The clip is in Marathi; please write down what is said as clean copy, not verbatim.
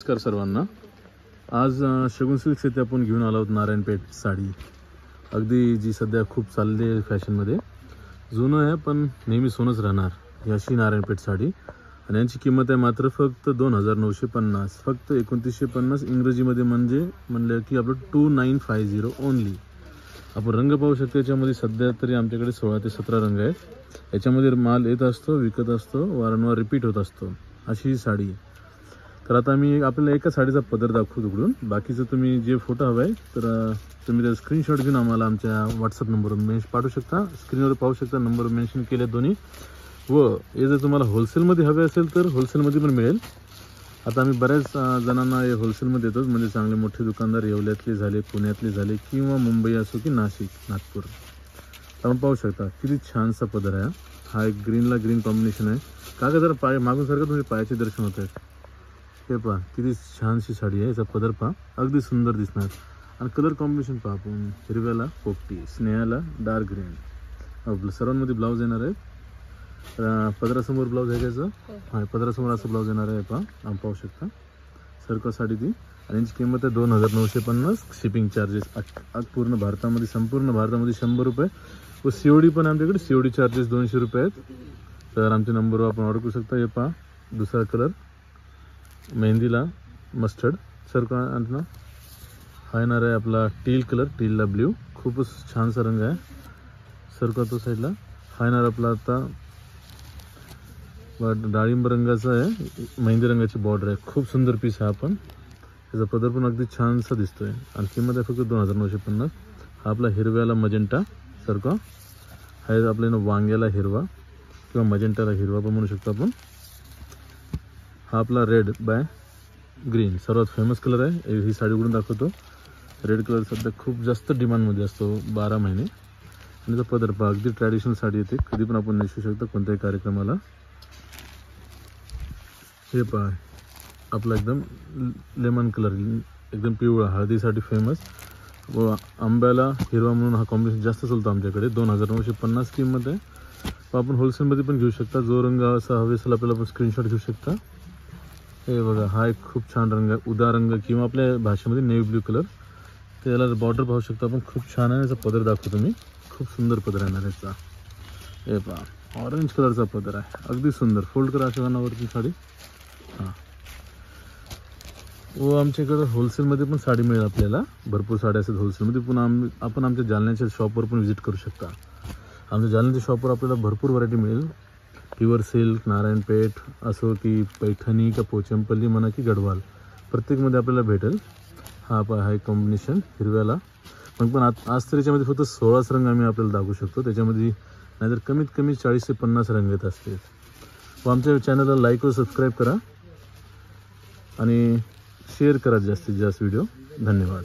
नमस्कार सर्वांना। आज शगुन सिल्क्स येथे आपण घेऊन आलो आहोत नारायणपेठ साडी। अगदी जी सध्या खूप चालली आहे फॅशनमध्ये, जुनं आहे पण नेहमी सोनच राहणार ही अशी नारायणपेठ साडी। आणि यांची किंमत आहे मात्र फक्त 2950, फक्त 2950 इंग्रजीमध्ये म्हणजे म्हणलं की आपलं 2950 ओनली। आपण रंग पाहू शकतो, याच्यामध्ये सध्या तरी आमच्याकडे 16 ते 17 रंग आहेत। याच्यामध्ये माल येत असतो, विकत असतो, वारंवार रिपीट होत असतो, अशी ही साडी। तर आता मी आपल्याला एका साडीचा पदर दाखवतो उघडून, बाकीचं तुम्ही जे फोटो हवे आहे तर तुम्ही त्याचा स्क्रीनशॉट घेऊन आम्हाला आमच्या व्हॉट्सअप नंबरवर पाठवू शकता। स्क्रीनवर पाहू शकता, नंबर मेन्शन केले दोन्ही। व हे जर तुम्हाला होलसेलमध्ये हवे असेल तर होलसेलमध्ये पण मिळेल। आता आम्ही बऱ्याच जणांना हे होलसेलमध्ये देतो, म्हणजे चांगले मोठे दुकानदार येवल्यातले झाले, पुण्यातले झाले, किंवा मुंबई असो की नाशिक, नागपूर। आपण पाहू शकता किती छानसा पदर आहे। हा एक ग्रीनला ग्रीन कॉम्बिनेशन आहे। काका जरा पाय मागून सारखं तुमचे पायाचे दर्शन होत आहेत। हे पहा किती छानशी साडी आहे। याचा पदर पहा, अगदी सुंदर दिसणार। आणि कलर कॉम्बिनेशन पहा, आपण हिरव्याला पोपटी, स्नेहाला डार्क ग्रीन, आपलं सर्वांमध्ये ब्लाऊज येणार आहे। पदरासमोर ब्लाऊज आहे त्याचं, हां पदरासमोर असं ब्लाऊज येणार आहे। पहा आपण पाहू शकता सर्कल साडी ती। आणि याची किंमत आहे 2950, शिपिंग चार्जेस पूर्ण भारतामध्ये, संपूर्ण भारतामध्ये 100 रुपये। व COD पण आमच्याकडे, COD चार्जेस 200 रुपये आहेत। तर आमच्या नंबरवर आपण ऑर्डर करू शकता। हे पहा दुसरा कलर मेहंदीला मस्टर्ड सर्कल आणला, हा येणार आहे आपला टील कलर, टीलला ब्ल्यू, खूपच छानसा रंग आहे। सर्कल तो साईडला हा येणार आपला आता डाळिंब रंगाचा आहे, मेहंदी रंगाची बॉर्डर आहे, खूप सुंदर पीस आहे। आपण त्याचा पदर पण अगदी छानसा दिसतोय। आणि किंमत आहे फक्त 2950। हा आपला हिरव्याला मजेंटा सर्कल, हा आपल्याला वांग्याला हिरवा किंवा मजेंटाला हिरवा पण म्हणू शकतो आपण। हा आपला रेड बाय ग्रीन, सर्वात फेमस कलर आहे। ही साडी उघडून दाखवतो। रेड कलर सध्या खूप जास्त डिमांडमध्ये असतो 12 महिने। आणि त्याचा पदर पहा, अगदी ट्रॅडिशनल साडी येते, कधी पण आपण नेसू शकतो कोणत्याही कार्यक्रमाला। हे पहा आपला एकदम लेमन कलर, एकदम पिवळा, हळदीसाठी फेमस। व आंब्याला हिरवा म्हणून हा कॉम्बिनेशन जास्त चालतो आमच्याकडे। 2950 किंमत आहे। आपण होलसेलमध्ये पण घेऊ शकता। जो रंग असा हवे असेल आपल्याला, आपण स्क्रीनशॉट घेऊ शकता। हे बघा, हा एक खूप छान रंग आहे, उदा रंग किंवा आपल्या भाषेमध्ये नेव्ही ब्ल्यू कलर। त्याला बॉर्डर पाहू शकता आपण, खूप छान आहे। याचा पदर दाखवतो मी, खूप सुंदर पदर आहे याचा। हे पहा ऑरेंज कलरचा पदर आहे, अगदी सुंदर। फोल्ड करा अशा कानावरती साडी। हां, व आमच्याकडं होलसेलमध्ये पण साडी मिळेल आपल्याला, भरपूर साड्या असतात होलसेलमध्ये। पण आपण आमच्या जालन्याच्या शॉपवर पण व्हिजिट करू शकता। आमच्या जालन्याच्या शॉपवर आपल्याला भरपूर व्हरायटी मिळेल। प्युअर सिल्क, नारायणपेठ असो की पैठणी का पोचमपल्ली म्हणा की गढवाल, प्रत्येकमध्ये आपल्याला भेटेल। हा पहा एक कॉम्बिनेशन हिरव्याला, पण आज तर याच्यामध्ये फक्त 16 रंग आम्ही आपल्याला दाखवू शकतो, त्याच्यामध्ये नाहीतर कमीत कमी 40 ते 50 रंग येत असतील। व आमच्या चॅनलला लाईक व सबस्क्राईब करा आणि शेअर करा जास्तीत जास्त व्हिडिओ। धन्यवाद।